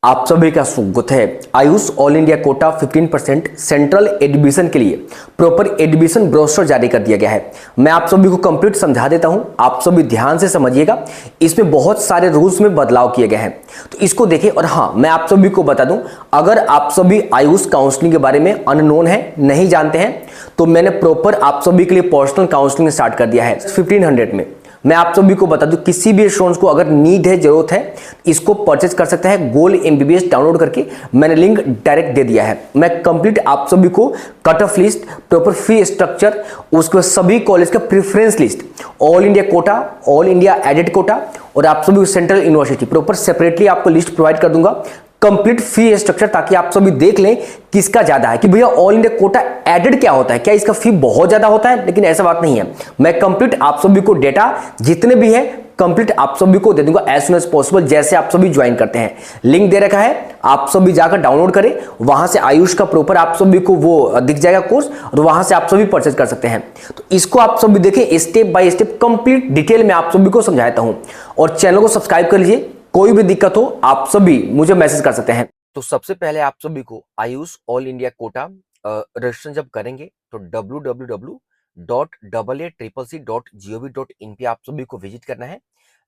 आप सभी का स्वागत है। Ayush all India Kota 15% central admission के लिए प्रॉपर एडमिशन ब्रोशर जारी कर दिया गया है। मैं आप सभी को कंप्लीट समझा देता हूं, आप सभी ध्यान से समझिएगा। इसमें बहुत सारे रूल्स में बदलाव किए गए हैं, तो इसको देखें। और हाँ, मैं आप सभी को बता दूं, अगर आप सभी आयुष काउंसलिंग के बारे में अननोन है, नहीं जानते हैं, तो मैंने प्रॉपर आप सभी के लिए पर्सनल काउंसलिंग स्टार्ट कर दिया है 1500 में। मैं आप सभी को बता दूं, किसी भी स्टूडेंट्स को अगर नीड है, जरूरत है, इसको परचेज कर सकता है गोल एमबीबीएस डाउनलोड करके। मैंने लिंक डायरेक्ट दे दिया है। मैं कंप्लीट आप सभी को cut off list, proper fee structure, उसके बाद सभी कॉलेज का preference list, all India quota, all India aided quota और आप सभी सेंट्रल यूनिवर्सिटी प्रॉपर सेपरेटली आपको लिस्ट प्रोवाइड कर दूंगा। कंप्लीट फी स्ट्रक्चर, ताकि आप सभी देख लें किसका ज्यादा है, कि भैया ऑल इंडिया कोटा एडेड क्या होता है, क्या इसका फी बहुत ज्यादा होता है। लेकिन ऐसा बात नहीं है। मैं कंप्लीट आप सभी को डेटा जितने भी है कंप्लीट आप सभी को दे दूंगा एज सुन एज पॉसिबल, जैसे आप सभी ज्वाइन करते हैं। लिंक दे रखा है, आप सभी जाकर डाउनलोड करें। वहां से आयुष का प्रॉपर आप सभी को वो दिख जाएगा कोर्स, और वहां से आप सभी परचेज कर सकते हैं। तो इसको आप सभी देखें, step by step complete detail में आप सभी को समझाता हूं। और चैनल को सब्सक्राइब कर लीजिए। कोई भी दिक्कत हो आप सभी मुझे मैसेज कर सकते हैं। तो सबसे पहले आप सभी को Ayush all India Kota registration जब करेंगे तो www.aaccc.gov.in पे आप सभी को विजिट करना है।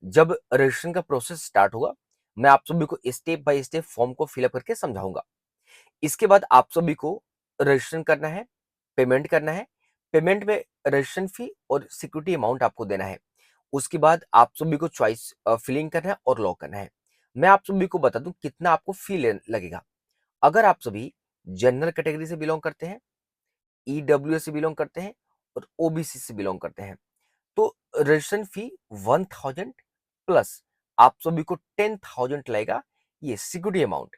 जब रजिस्ट्रेशन का प्रोसेस स्टार्ट होगा, मैं आप सभी को स्टेप बाय स्टेप फॉर्म को फिलअप करके समझाऊंगा। इसके बाद आप सभी को रजिस्ट्रेशन करना है, पेमेंट करना है। पेमेंट में रजिस्ट्रेशन फी और सिक्योरिटी अमाउंट आपको देना है। उसके बाद आप सभी को चॉइस फिलिंग करना है और लॉक करना है। मैं आप सभी को बता दूं कितना आपको फी लगेगा। अगर आप सभी जनरल कैटेगरी से बिलोंग करते हैं, ईडब्ल्यूएस से बिलोंग करते हैं और ओबीसी से बिलोंग करते हैं, तो रजिस्ट्रेशन फी 1000 प्लस आप सभी को 10,000 लगेगा। ये security amount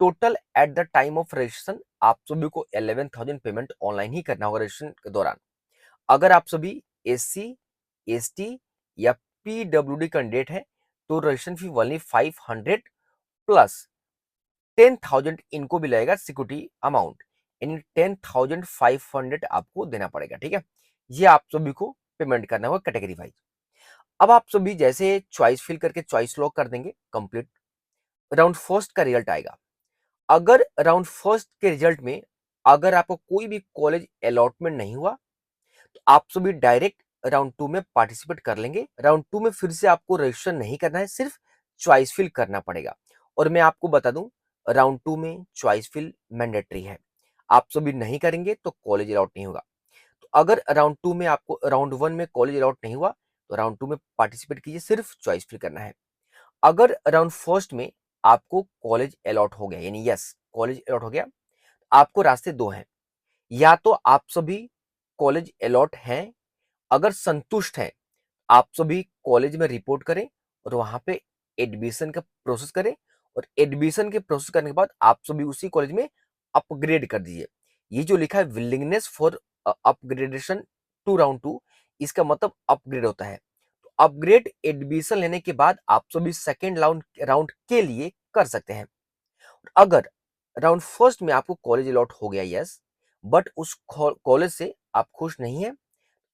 total at the time of registration आप सभी को 11,000 पेमेंट ऑनलाइन ही करना होगा रजिस्ट्रेशन के दौरान। अगर आप सभी एससी, एसटी या पीडब्ल्यूडी कैंडिडेट है तो रजिस्ट्रेशन फी ओनली 500 प्लस 10,000 इनको भी लगेगा सिक्योरिटी अमाउंट, यानी 10,500 आपको देना पड़ेगा। ठीक है, ये आप सभी को पेमेंट करना होगा कैटेगरी वाइज। अब आप सभी जैसे चॉइस फिल करके चॉइस लॉक कर देंगे कंप्लीट, राउंड फर्स्ट का रिजल्ट आएगा। अगर राउंड फर्स्ट के रिजल्ट में अगर आपको कोई भी कॉलेज अलॉटमेंट नहीं हुआ, तो आप सभी डायरेक्ट राउंड 2 में पार्टिसिपेट कर लेंगे। राउंड 2 में फिर से आपको रजिस्ट्रेशन नहीं करना है, सिर्फ चॉइस फिल करना पड़ेगा। और मैं आपको बता दूं, राउंड 2 में चॉइस फिल मैंडेटरी है। आप सभी नहीं करेंगे तो कॉलेज अलॉट नहीं होगा। तो अगर राउंड 2 में आपको राउंड 1 में कॉलेज अलॉट नहीं हुआ, तो राउंड 2 में पार्टिसिपेट कीजिए, सिर्फ चॉइस फिल करना है। अगर राउंड फर्स्ट में आपको कॉलेज अलॉट हो गया, यानी यस कॉलेज अलॉट हो गया, आपको रास्ते दो हैं। या तो आप सभी कॉलेज अलॉट हैं, अगर संतुष्ट हैं, आप सभी कॉलेज में रिपोर्ट करें और वहां पे एडमिशन का प्रोसेस करें। और एडमिशन के प्रोसेस करने के बाद आप सभी उसी कॉलेज में अपग्रेड कर दीजिए। ये जो लिखा है willingness for upgradation to round 2, इसका मतलब अपग्रेड होता है। तो अपग्रेड एडमिशन लेने के बाद आप सभी सेकेंड राउंड के लिए कर सकते हैं। अगर राउंड फर्स्ट में आपको कॉलेज अलॉट हो गया यस, बट उस कॉलेज से आप खुश नहीं है,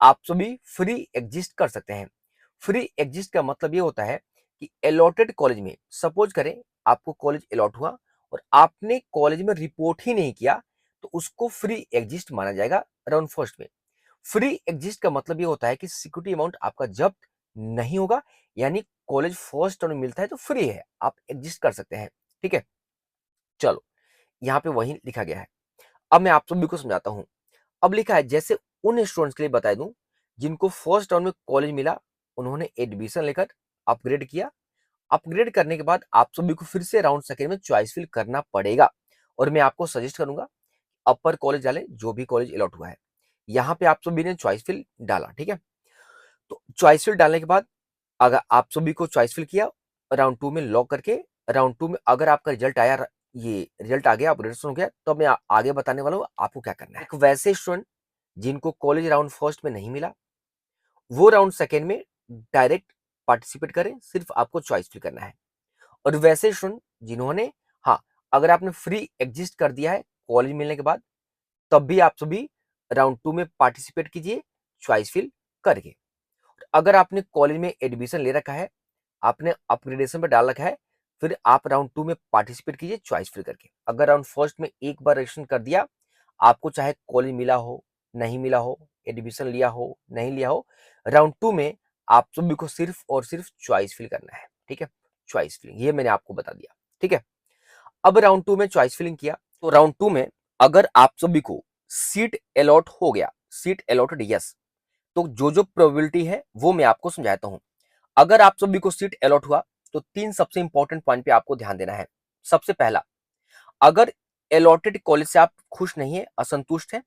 आप सभी फ्री एग्जिस्ट कर सकते हैं। फ्री एग्जिस्ट का मतलब ये होता है कि अलॉटेड कॉलेज में, सपोज करें आपको कॉलेज अलॉट हुआ और आपने कॉलेज में रिपोर्ट ही नहीं किया, तो उसको फ्री एग्जिस्ट माना जाएगा राउंड फर्स्ट में। फ्री एग्जिस्ट का मतलब ये होता है कि सिक्योरिटी अमाउंट आपका जब्त नहीं होगा, यानी कॉलेज फर्स्ट राउंड में मिलता है तो फ्री है, आप एग्जिस्ट कर सकते हैं। ठीक है, चलो यहाँ पे वही लिखा गया है। अब मैं आप सभी को समझाता हूँ। अब लिखा है, जैसे उन स्टूडेंट्स के लिए बता दूं जिनको फर्स्ट राउंड में कॉलेज मिला, उन्होंने एडमिशन लेकर अपग्रेड किया। अपग्रेड करने के बाद आप सभी को फिर से राउंड सेकेंड में चॉइस फिल करना पड़ेगा। और मैं आपको सजेस्ट करूंगा अपर कॉलेज डालें, जो भी कॉलेज अलॉट हुआ है। यहाँ पे आप सभी ने चॉइस फिल डाला, ठीक है। तो चॉइस फिल डालने के बाद अगर आप सभी को चॉइस फिल किया, राउंड 2 में लॉक करके, राउंड 2 में अगर आपका रिजल्ट आया, ये रिजल्ट आ गया, अपग्रेडेशन हो गया, तो मैं आगे बताने वाला हूँ आपको क्या करना है। एक वैसे स्टूडेंट जिनको कॉलेज राउंड फर्स्ट में नहीं मिला, वो राउंड सेकेंड में डायरेक्ट पार्टिसिपेट करें, सिर्फ आपको चॉइस फिल करना है। और वैसे स्टूडेंट जिन्होंने, हाँ, अगर आपने फ्री एग्जिस्ट कर दिया है कॉलेज मिलने के बाद, तब भी आप सभी राउंड 2 में पार्टिसिपेट कीजिए चॉइस फिल करके। अगर आपने कॉलेज में एडमिशन ले रखा है, आपने अपग्रेडेशन पर डाल रखा है, फिर आप राउंड 2 में पार्टिसिपेट कीजिए चॉइस फिल करके। अगर राउंड फर्स्ट में एक बार रजिस्ट्रेशन कर दिया, आपको चाहे कॉलेज मिला हो, नहीं मिला हो, एडमिशन लिया हो, नहीं लिया हो, राउंड 2 में आप सभी को सिर्फ और सिर्फ चॉइस फिल करना है। ठीक है, चॉइस फिलिंग ये मैंने आपको बता दिया। ठीक है, अब राउंड 2 में चॉइस फिलिंग किया तो राउंड 2 में अगर आप सभी को सीट अलॉट हो गया, सीट अलॉटेड यस, तो जो जो प्रोबेबिलिटी है वो मैं आपको समझाता हूं। अगर आप सभी को सीट अलॉट हुआ तो तीन सबसे इंपॉर्टेंट पॉइंट पे आपको ध्यान देना है। सबसे पहला, अगर अलॉटेड कॉलेज से आप खुश नहीं है, असंतुष्ट है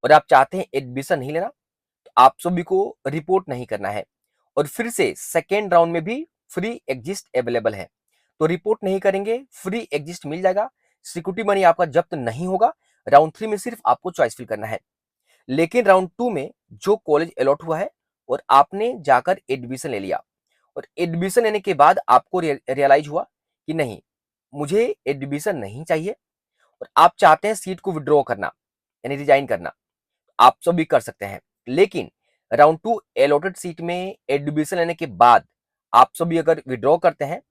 और आप चाहते हैं एडमिशन नहीं लेना, तो आप सभी को रिपोर्ट नहीं करना है। और फिर से सेकेंड राउंड में भी फ्री एग्जिस्ट अवेलेबल है, तो रिपोर्ट नहीं करेंगे, फ्री एग्जिस्ट मिल जाएगा, सिक्योरिटी मनी आपका जब्त नहीं होगा। राउंड 3 में सिर्फ आपको चॉइस फिल करना है। लेकिन राउंड 2 में जो कॉलेज अलॉट हुआ है और आपने जाकर एडमिशन ले लिया और एडमिशन लेने के बाद आपको रियलाइज हुआ कि नहीं, मुझे एडमिशन नहीं चाहिए और आप चाहते हैं सीट को विड्रॉ करना यानी रिजाइन करना, आप सब भी कर सकते हैं। लेकिन राउंड 2 अलॉटेड सीट में एडमिशन लेने के बाद आप सभी अगर विड्रॉ करते हैं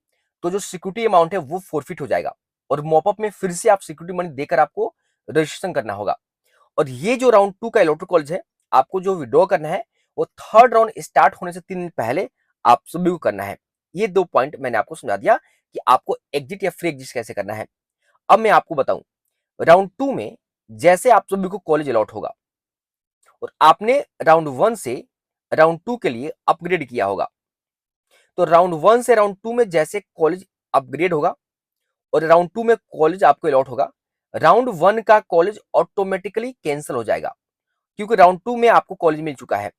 तो जो सिक्योरिटी अमाउंट है वो फोरफिट हो जाएगा और मॉपअप में फिर से आप सिक्योरिटी मनी देकर आपको रजिस्ट्रेशन करना होगा। और ये जो राउंड 2 का अलॉटेड कॉलेज है, आपको जो विड्रॉ करना है वो थर्ड राउंड स्टार्ट होने से 3 दिन पहले आप सभी को करना है। ये दो पॉइंट मैंने आपको समझा दिया कि आपको एग्जिट या फ्री एग्जिट कैसे करना है। अब मैं आपको बताऊं, राउंड 2 में जैसे आप सभी को कॉलेज अलॉट होगा और आपने राउंड 1 से राउंड 2 के लिए अपग्रेड किया होगा, तो राउंड 1 से राउंड 2 में जैसे कॉलेज अपग्रेड होगा और राउंड 2 में कॉलेज आपको अलॉट होगा, राउंड 1 का कॉलेज ऑटोमेटिकली कैंसिल हो जाएगा क्योंकि राउंड 2 में आपको कॉलेज मिल चुका है।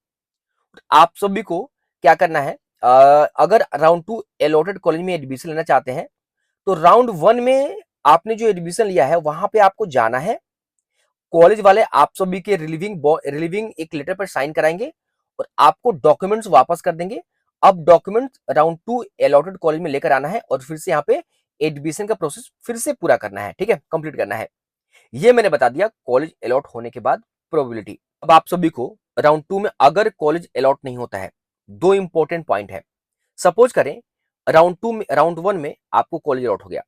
आप सभी को क्या करना है, अगर राउंड 2 अलॉटेड कॉलेज में एडमिशन लेना चाहते हैं तो राउंड 1 में आपने जो एडमिशन लिया है वहां पे आपको जाना है। कॉलेज वाले आप सभी के रिलीविंग एक लेटर पर साइन कराएंगे और आपको डॉक्यूमेंट्स वापस कर देंगे। अब डॉक्यूमेंट्स राउंड 2 अलॉटेड कॉलेज में लेकर आना है और फिर से यहाँ पे एडमिशन का प्रोसेस फिर से पूरा करना है। ठीक है, कंप्लीट करना है। ये मैंने बता दिया कॉलेज अलॉट होने के बाद प्रोबेबिलिटी। अब आप सभी को राउंड 2 में अगर कॉलेज अलॉट नहीं होता है, दो इंपॉर्टेंट पॉइंट है। सपोज करें राउंड 1 में आपको कॉलेज अलॉट हो गया,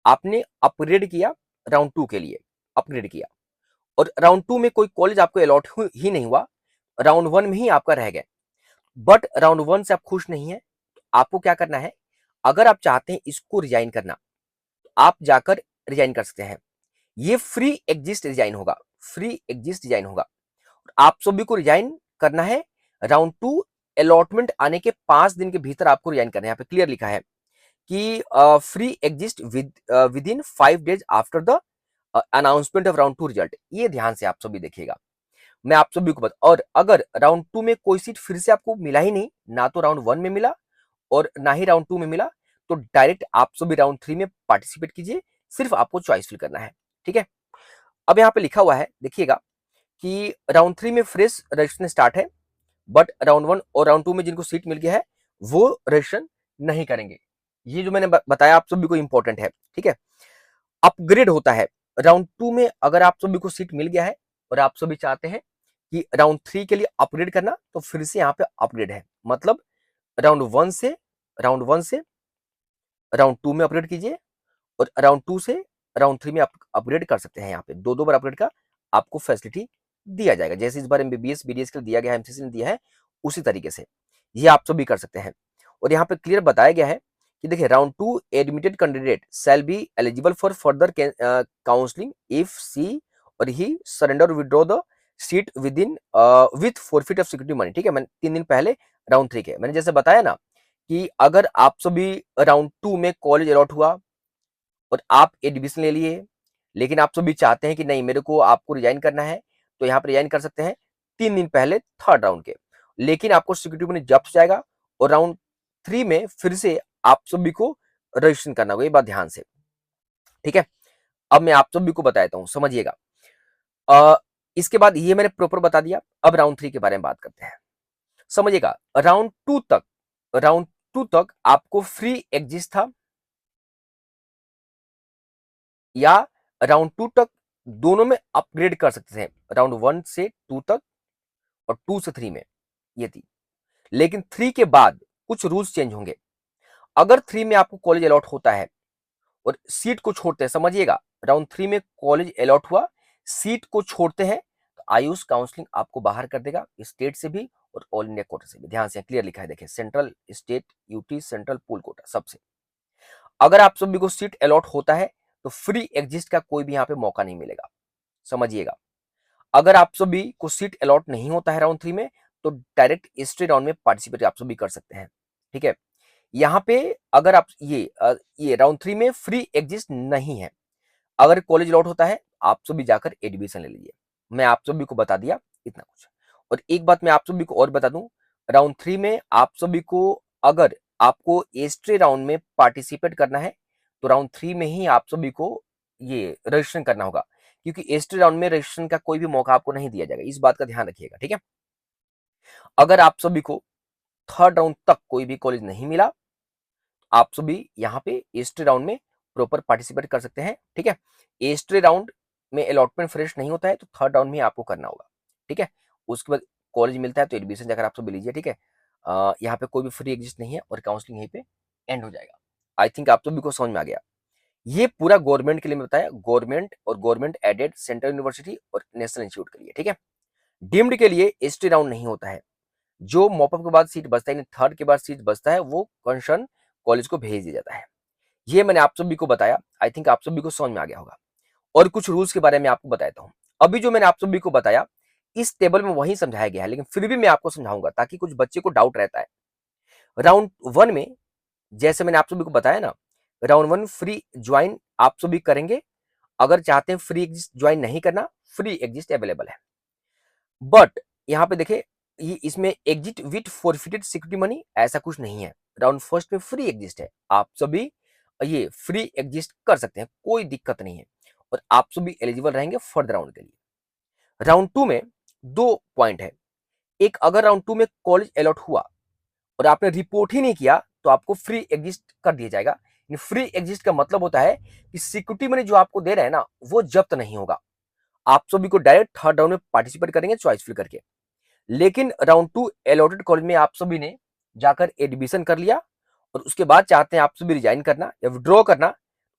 आपने अपग्रेड किया राउंड 2 के लिए, अपग्रेड किया और राउंड 2 में कोई कॉलेज आपको अलॉट ही नहीं हुआ, राउंड 1 में ही आपका रह गया, बट राउंड 1 से आप खुश नहीं है, तो आपको क्या करना है, अगर आप चाहते हैं इसको रिजाइन करना, तो आप जाकर रिजाइन कर सकते हैं। ये फ्री एग्जिस्ट रिजाइन होगा, फ्री एग्जिस्ट रिजाइन होगा। आप सभी को रिजाइन करना है राउंड 2 अलॉटमेंट आने के 5 दिन के भीतर आपको रिजाइन करना है। यहाँ पे क्लियर लिखा है कि free exist with in 5 days after the announcement of round 2 result. ये ध्यान से आप सभी देखिएगा, मैं आप सभी को बता। और अगर राउंड 2 में कोई सीट फिर से आपको मिला ही नहीं, ना तो राउंड 1 में मिला और ना ही राउंड 2 में मिला, तो डायरेक्ट आप सभी राउंड 3 में पार्टिसिपेट कीजिए, सिर्फ आपको चॉइस फिल करना है। ठीक है, अब यहाँ पे लिखा हुआ है देखिएगा कि राउंड 3 में फ्रेश रजिस्ट्रेशन स्टार्ट है, बट राउंड 1 और राउंड 2 में जिनको सीट मिल गया है वो रजिस्ट्रेशन नहीं करेंगे। ये जो मैंने बताया आप सभी को इंपॉर्टेंट है। ठीक है, अपग्रेड होता है राउंड 2 में। अगर आप सभी को सीट मिल गया है और आप सभी चाहते हैं कि राउंड 3 के लिए अपग्रेड करना, तो फिर से यहाँ पे अपग्रेड है, मतलब राउंड 1 से राउंड 2 में अपग्रेड कीजिए और राउंड 2 से राउंड 3 में आप अपग्रेड कर सकते हैं। यहाँ पे दो बार अपग्रेड का आपको फैसिलिटी दिया जाएगा, जैसे इस बार एमबीबीएस बीडीएस के लिए दिया गया है, एमसीसी ने दिया है, उसी तरीके से ये आप सभी कर सकते हैं। और यहाँ पे क्लियर बताया गया है कि देखिए round 2 admitted candidate shall be eligible for further counselling if she or he surrender withdraw the seat within with forfeit of security money. ठीक है, मैंने 3 दिन पहले राउंड 3 के मैंने जैसे बताया ना कि अगर आप सभी राउंड 2 में कॉलेज अलॉट हुआ और आप एडमिशन ले लिए, लेकिन आप सभी चाहते हैं कि नहीं मेरे को आपको रिजाइन करना है, तो यहाँ पर रिजाइन कर सकते हैं 3 दिन पहले थर्ड राउंड के। लेकिन आपको सिक्योरिटी मनी जब्त हो जाएगा और राउंड 3 में फिर से आप सभी को रजिस्ट्रेशन करना होगा, ये बात ध्यान से। ठीक है, अब मैं आप सभी को बताता हूँ, समझिएगा। इसके बाद ये मैंने प्रॉपर बता दिया, अब राउंड 3 के बारे में बात करते हैं। समझिएगा, राउंड 2 तक आपको फ्री एग्जिस्ट था या राउंड 2 तक दोनों में अपग्रेड कर सकते थे, राउंड 1 से 2 तक और 2 से 3 में, ये थी। लेकिन 3 के बाद कुछ रूल्स चेंज होंगे। अगर 3 में आपको कॉलेज अलॉट होता है और सीट को छोड़ते हैं, समझिएगा, राउंड 3 में कॉलेज अलॉट हुआ, सीट को छोड़ते हैं, तो आयुष काउंसलिंग आपको बाहर कर देगा, स्टेट से भी और ऑल इंडिया कोटा से भी। ध्यान से क्लियर लिखा है, देखिए, central, state, UT, central, pool quota, सबसे। अगर आप सभी को सीट अलॉट होता है तो फ्री एग्जिस्ट का कोई भी यहाँ पे मौका नहीं मिलेगा, समझिएगा। अगर आप सभी को सीट अलॉट नहीं होता है राउंड 3 में, तो डायरेक्ट स्ट्रेट राउंड में पार्टिसिपेट आप सभी कर सकते हैं, ठीक है। यहाँ पे अगर आप ये राउंड 3 में फ्री एग्जिस्ट नहीं है, अगर कॉलेज अलॉट होता है, आप सभी जाकर एडमिशन ले लीजिए। मैं आप सभी को बता दिया इतना कुछ। और एक बात मैं आप सभी को और बता दूं, राउंड 3 में आप सभी को, अगर आपको एस्ट्रे राउंड में पार्टिसिपेट करना है, तो राउंड 3 में ही आप सभी को ये रजिस्ट्रेशन करना होगा, क्योंकि एस्ट्रे राउंड में रजिस्ट्रेशन का कोई भी मौका आपको नहीं दिया जाएगा, इस बात का ध्यान रखिएगा, ठीक है। अगर आप सभी को थर्ड राउंड तक कोई भी कॉलेज नहीं मिला, आप सभी यहाँ पे एस्ट्रे राउंड में प्रॉपर पार्टिसिपेट कर सकते हैं, ठीक है। एस्ट्रे राउंड में अलॉटमेंट फ्रेश नहीं होता है, तो थर्ड राउंड में आपको करना होगा, ठीक है। उसके बाद कॉलेज मिलता है तो एडमिशन जाकर आप सब लीजिए, ठीक है। यहाँ पे कोई भी फ्री एग्जिस्ट नहीं है और काउंसलिंग यहीं पे एंड हो जाएगा। आई थिंक आप सभी को समझ में आ गया। ये पूरा गवर्नमेंट के लिए मैं बताया, गवर्नमेंट और गवर्नमेंट एडेड सेंट्रल यूनिवर्सिटी और नेशनल इंस्टीट्यूट के लिए, ठीक है। डीम्ड के लिए एसटी राउंड नहीं होता है, जो मॉपअप के बाद सीट बचता है, यानी थर्ड के बाद सीट बचता है, वो कंसर्न कॉलेज को भेज दिया जाता है। ये मैंने आप सभी को बताया, आई थिंक आप सभी को समझ में आ गया होगा। और कुछ रूल्स के बारे में आपको बताता हूं। अभी जो मैंने आप सभी को बताया, इस टेबल में वही समझाया गया है, लेकिन फिर भी मैं आपको समझाऊंगा ताकि कुछ बच्चे को डाउट रहता है। राउंड 1 में जैसे मैंने आप सभी को बताया ना, राउंड 1 फ्री ज्वाइन आप सभी करेंगे। अगर चाहते हैं फ्री एग्जिस्ट ज्वाइन नहीं करना, फ्री एग्जिस्ट अवेलेबल है। बट यहाँ पे देखे, ये इसमें exit with forfeited security money ऐसा कुछ नहीं है। राउंड फर्स्ट में फ्री एग्जिस्ट है, आप सभी ये फ्री एग्जिस्ट कर सकते हैं, कोई दिक्कत नहीं है, और आप सभी एलिजिबल रहेंगे फर्दर राउंड के लिए। राउंड 2 में 2 पॉइंट है। एक, अगर राउंड 2 में कॉलेज अलॉट हुआ और आपने रिपोर्ट ही नहीं किया, तो आपको फ्री एग्जिस्ट कर दिया जाएगा। फ्री एग्जिस्ट का मतलब होता है कि सिक्योरिटी मनी जो आपको दे रहे हैं ना, वो जब्त नहीं होगा। आप सभी को डायरेक्ट थर्ड राउंड में पार्टिसिपेट करेंगे चॉइस फिल करके। लेकिन राउंड 2 अलॉटेड कॉलेज में आप सभी ने जाकर एडमिशन कर लिया और उसके बाद चाहते हैं आप सभी रिजाइन करना या विड्रॉ करना,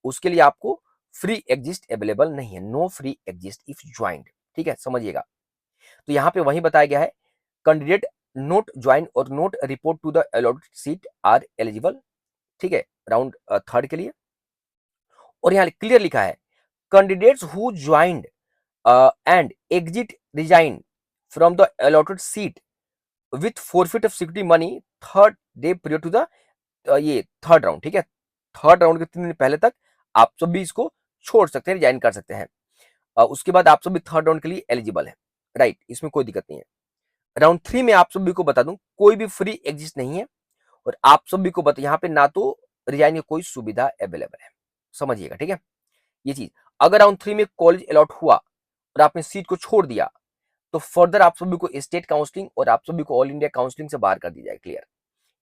उसके लिए आपको फ्री एग्जिस्ट अवेलेबल नहीं है, no free exist if joined, ठीक है, समझिएगा। तो यहाँ पे वही बताया गया है, कैंडिडेट नोट ज्वाइन और not report to the allotted seat are eligible, ठीक है, राउंड थर्ड के लिए। और यहाँ क्लियर लिखा है, candidates who joined and exit resign from the allotted seat with forfeit of security money third day prior to the ये third round, ठीक है। थर्ड राउंड के 3 दिन पहले तक आप सभी इसको छोड़ सकते हैं, रिजाइन कर सकते हैं। उसके बाद आप सभी थर्ड राउंड के लिए एलिजिबल है, राइट, इसमें कोई दिक्कत नहीं है। राउंड 3 में आप सभी को बता दूं, कोई भी फ्री एग्जिस्ट नहीं है, और आप सभी को बता, यहाँ पे ना तो रिजाइन की कोई सुविधा अवेलेबल है, समझिएगा, ठीक है। ये चीज, अगर राउंड 3 में कॉलेज अलॉट हुआ और आपने सीट को छोड़ दिया, तो फर्दर आप सभी को स्टेट काउंसलिंग और आप सभी को ऑल इंडिया काउंसलिंग से बाहर कर दी जाए, क्लियर।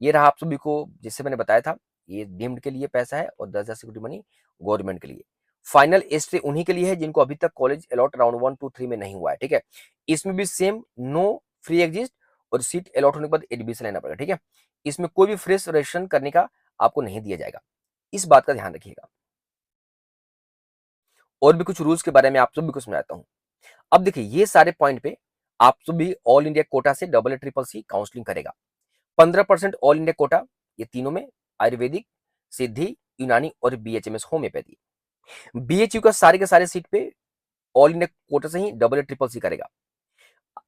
ये रहा आप सभी को, जिससे मैंने बताया था, ये डीम्ड के लिए पैसा है और 10,000 सिक्योरिटी मनी गवर्नमेंट के लिए। फाइनल एस्ट्रे उन्हीं के लिए है जिनको अभी तक कॉलेज अलॉट राउंड 1 2 3 में नहीं हुआ है, ठीक है। इसमें भी सेम, नो फ्री एग्जिस्ट और सीट अलॉट होने के बाद एडमिशन लेना पड़ेगा, ठीक है। इसमें कोई भी फ्रेश रजिस्ट्रेशन करने का आपको नहीं दिया जाएगा, इस बात का ध्यान रखिएगा। और भी कुछ रूल्स के बारे में आप सभी को समझाता हूं। अब देखिए, ये सारे पॉइंट पे आप सभी ऑल इंडिया कोटा से डबल ट्रिपल सी काउंसलिंग करेगा। 15% ऑल इंडिया कोटा, ये तीनों में, आयुर्वेदिक, सिद्धि, यूनानी और बीएचएमएस होम्योपैथी। बीएचयू का सारे के सारे सीट पे ऑल इंडिया कोटा से ही डबल ट्रिपल सी करेगा।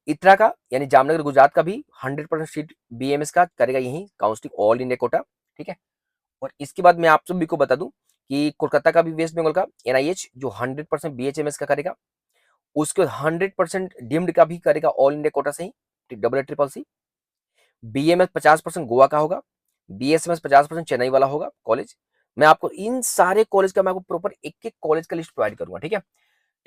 इतरा का यानी जामनगर गुजरात का भी 100% सीट बीएमएस का करेगा यही काउंसलिंग ऑल इंडिया कोटा, ठीक है। और इसके बाद मैं आप सभी को बता दूं कि कोलकाता का भी, वेस्ट बंगाल का एनआईएच जो 100% बीएचएमएस का करेगा, उसके 100% डीम्ड का भी करेगा ऑल इंडिया कोटा से ही double triple C. BMS 50% Goa का होगा, बीएसएमएस 50% चेन्नई वाला होगा कॉलेज। मैं आपको इन सारे कॉलेज का, मैं आपको प्रॉपर एक एक कॉलेज का लिस्ट प्रोवाइड करूंगा, ठीक है।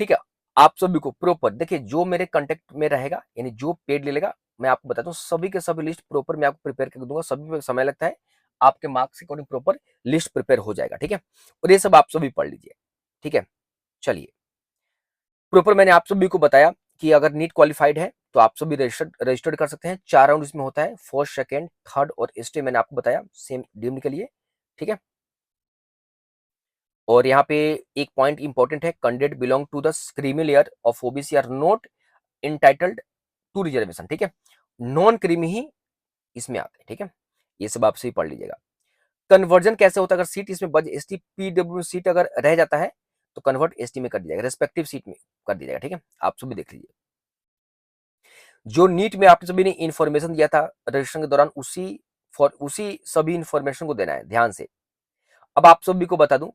ठीक है, आप सभी को प्रॉपर देखिए, जो मेरे कांटेक्ट में रहेगा यानी जो पेड ले लेगा, मैं आपको बताता हूँ सभी के सभी लिस्ट प्रॉपर मैं आपको प्रिपेयर कर दूंगा। सभी में समय लगता है, आपके मार्क्स के अकॉर्डिंग प्रॉपर लिस्ट प्रिपेयर हो जाएगा, ठीक है। और ये सब आप सभी पढ़ लीजिए, ठीक है। चलिए, प्रॉपर मैंने आप सभी को बताया कि अगर नीट क्वालिफाइड है तो आप सभी रजिस्टर्ड कर सकते हैं। 4 राउंड इसमें होता है, फर्स्ट, सेकंड, थर्ड और स्टे मैंने आपको बताया, सेम डीम्ड के लिए। ठीक है। और यहाँ पे एक पॉइंट इंपॉर्टेंट है, candidate belong to the creamy layer of OBC are not entitled to reservation, ठीक है। नॉन क्रीमी ही इसमें आते हैं, ठीक है। ये सब आपसे ही पढ़ लीजिएगा। कन्वर्जन कैसे होता है, अगर सीट इसमें बच एसटी पीडब्ल्यू सीट अगर रह जाता है तो कन्वर्ट एसटी में कर दिया जाएगा, रेस्पेक्टिव सीट में कर दिया जाएगा, ठीक है। आप सब भी देख लीजिए। जो नीट में आप सभी ने इंफॉर्मेशन दिया था रजिस्ट्रेशन के दौरान, उसी सभी इंफॉर्मेशन को देना है ध्यान से। अब आप सभी को बता दूं,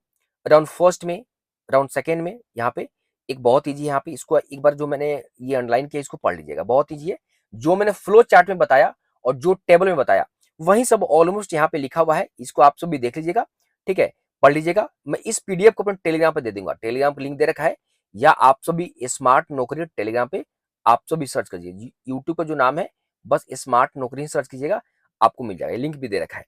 राउंड फर्स्ट में, राउंड सेकेंड में, यहाँ पे एक बहुत ईजी है, यहाँ पे इसको एक बार जो मैंने ये ऑनलाइन किया इसको पढ़ लीजिएगा, बहुत ईजी है। जो मैंने फ्लो चार्ट में बताया और जो टेबल में बताया वही सब ऑलमोस्ट यहाँ पे लिखा हुआ है, इसको आप सब भी देख लीजिएगा, ठीक है, पढ़ लीजिएगा। मैं इस पीडीएफ को अपने टेलीग्राम पे दे दूंगा, टेलीग्राम पे लिंक दे रखा है, या आप सभी स्मार्ट नौकरी टेलीग्राम पे आप सभी सर्च कीजिए, यूट्यूब का जो नाम है बस स्मार्ट नौकरी सर्च कीजिएगा, आपको मिल जाएगा, लिंक भी दे रखा है।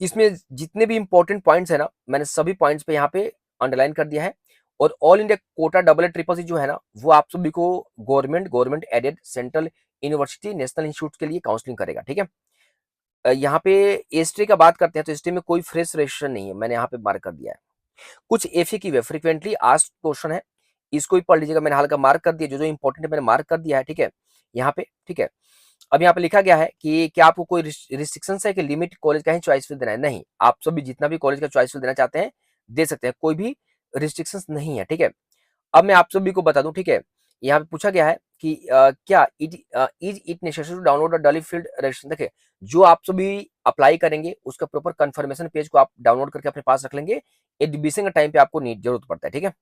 इसमें जितने भी इंपॉर्टेंट पॉइंट्स है ना, मैंने सभी पॉइंट्स पे यहाँ पे अंडरलाइन कर दिया है। और all India quota double A triple C जो है ना, वो आप सभी को government aided central university national institute के लिए काउंसलिंग करेगा, ठीक है। यहाँ पे एसटी का बात करते हैं तो एसटी में कोई फ्रेश रजिस्ट्रेशन नहीं है, मैंने यहाँ पे मार्क कर दिया है। कुछ एफए की वे फ्रिक्वेंटली आस्क्ड क्वेश्चन है, इसको भी पढ़ लीजिएगा, मैंने हल्का मार्क कर दिया, जो जो इंपॉर्टेंट है मैंने मार्क कर दिया है, ठीक है, यहाँ पे, ठीक है। अब यहाँ पे लिखा गया है कि क्या आपको कोई रिस्ट्रिक्शन है कि लिमिट कॉलेज का ही चॉइस फिल देना है, नहीं, आप सभी जितना भी कॉलेज का चॉइस फिल देना चाहते हैं दे सकते हैं, कोई भी रिस्ट्रिक्शन नहीं है, ठीक है। अब मैं आप सभी को बता दूं, ठीक है, यहाँ पे पूछा गया है कि क्या is it necessary to download the duly filled registration, देखिए जो आप सभी अप्लाई करेंगे उसका प्रॉपर कंफर्मेशन पेज को आप डाउनलोड करके अपने पास रख लेंगे, एडमिशन के टाइम पे आपको नीड जरूरत पड़ता है, ठीक है।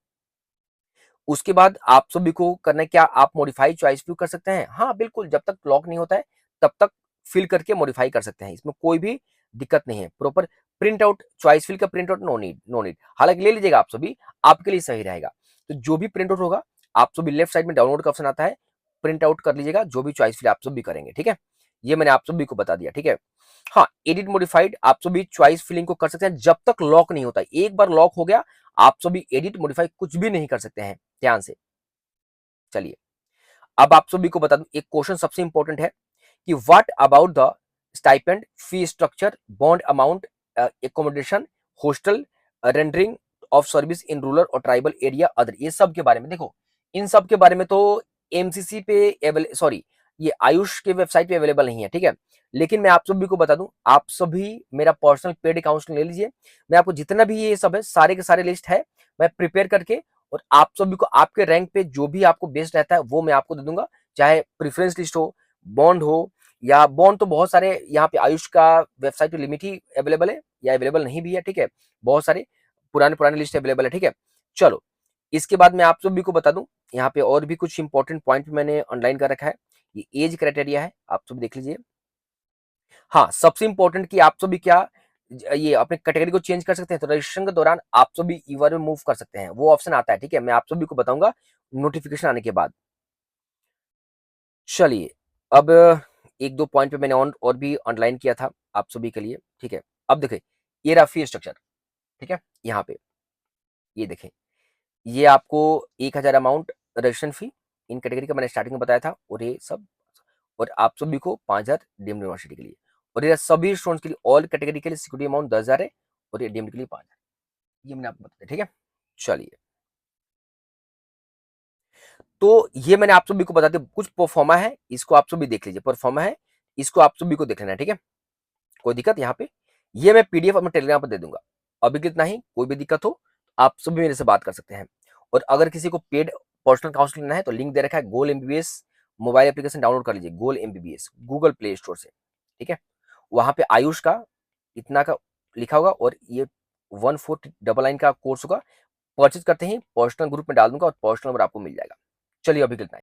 उसके बाद आप सभी को करना है क्या, आप मॉडिफाई चॉइस फिल कर सकते हैं, हाँ बिल्कुल, जब तक लॉक नहीं होता है तब तक फिल करके मॉडिफाई कर सकते हैं, इसमें कोई भी दिक्कत नहीं है। Proper print out choice fill का प्रिंट आउट नो नीड, हालांकि ले लीजिएगा आप सभी, आपके लिए सही रहेगा। तो जो भी प्रिंट आउट होगा आप सभी लेफ्ट साइड में डाउनलोड का ऑप्शन आता है, प्रिंट आउट कर लीजिएगा, जो भी चॉइस फिल आप सभी करेंगे, ठीक है। ये मैंने आप सभी को बता दिया, ठीक है। हाँ, एडिट मॉडिफाइड आप सभी चॉइस फिलिंग को कर सकते हैं जब तक लॉक नहीं होता है, एक बार लॉक हो गया आप सभी एडिट मॉडिफाई कुछ भी नहीं कर सकते हैं, ध्यान से। चलिए अब आप सभी को बता दूं, एक क्वेश्चन सबसे इंपॉर्टेंट है कि what about the stipend fee structure bond amount accommodation hostel rendering of service in rural और ट्राइबल एरिया अदर, ये सब के बारे में देखो, इन सब के बारे में तो एमसीसी पे सॉरी ये आयुष के वेबसाइट पे अवेलेबल नहीं है, ठीक है। लेकिन मैं आप सभी को बता दूं, आप सभी मेरा पर्सनल पेड काउंसलिंग ले लीजिए, मैं आपको जितना भी ये सब है सारे के सारे लिस्ट है, मैं प्रिपेयर करके और आप सभी को आपके रैंक पे जो भी आपको बेस्ट रहता है वो मैं आपको दे दूंगा, चाहे प्रेफरेंस लिस्ट हो, बॉन्ड हो, या बॉन्ड तो बहुत सारे यहाँ पे आयुष का वेबसाइट पे लिमिट ही अवेलेबल है या अवेलेबल नहीं भी है, ठीक है, बहुत सारे पुराने पुराने लिस्ट अवेलेबल है, ठीक है। चलो इसके बाद मैं आप सभी को बता दूं, यहाँ पे और भी कुछ इंपॉर्टेंट पॉइंट मैंने ऑनलाइन कर रखा है, ये एज क्राइटेरिया है, आप सब देख लीजिए। हाँ, सबसे इंपॉर्टेंट कि आप सभी क्या ये अपने कैटेगरी को चेंज कर सकते हैं, तो रजिस्ट्रेशन के दौरान आप सभी ईवर में मूव कर सकते हैं, वो ऑप्शन आता है, ठीक है, मैं आप सभी को बताऊंगा नोटिफिकेशन आने के बाद। चलिए अब एक दो पॉइंट पे मैंने और भी ऑनलाइन किया था आप सभी के लिए, ठीक है। अब देखिए ये रहा फी स्ट्रक्चर, ठीक है, यहाँ पे ये देखें, ये आपको 1000 अमाउंट रजिस्ट्रेशन फी इन कैटेगरी का मैंने स्टार्टिंग में बताया था, और ये सब, और आप सभी को 5000 डीम्ड यूनिवर्सिटी के लिए, और ये सभी स्टूडेंट्स के लिए ऑल कैटेगरी के लिए सिक्योरिटी अमाउंट 10,000 है, और ये डीम्ड के लिए 5000, ये मैंने आपको बताया, ठीक है। चलिए तो ये मैंने आप सभी को बता दिया, कुछ परफॉर्मा है इसको आप सभी देख लीजिए, परफॉर्मा है इसको आप सभी को देख लेना है, ठीक है, कोई दिक्कत यहाँ पे, ये मैं पीडीएफ अपने टेलीग्राम पर दे दूंगा। अभी कितना ही कोई भी दिक्कत हो आप सभी मेरे से बात कर सकते हैं। और अगर किसी को पेड पर्सनल काउंसलिंग लेना है तो लिंक दे रखा है, गोल एमबीबीएस मोबाइल एप्लीकेशन डाउनलोड कर लीजिए, गोल एमबीबीएस गूगल प्ले स्टोर से, ठीक है। वहां पे आयुष का इतना का लिखा होगा, और ये 1499 का कोर्स होगा, परचेज करते ही पर्सनल ग्रुप में डाल दूंगा और पर्सनल नंबर आपको मिल जाएगा। चलिए अभी कितना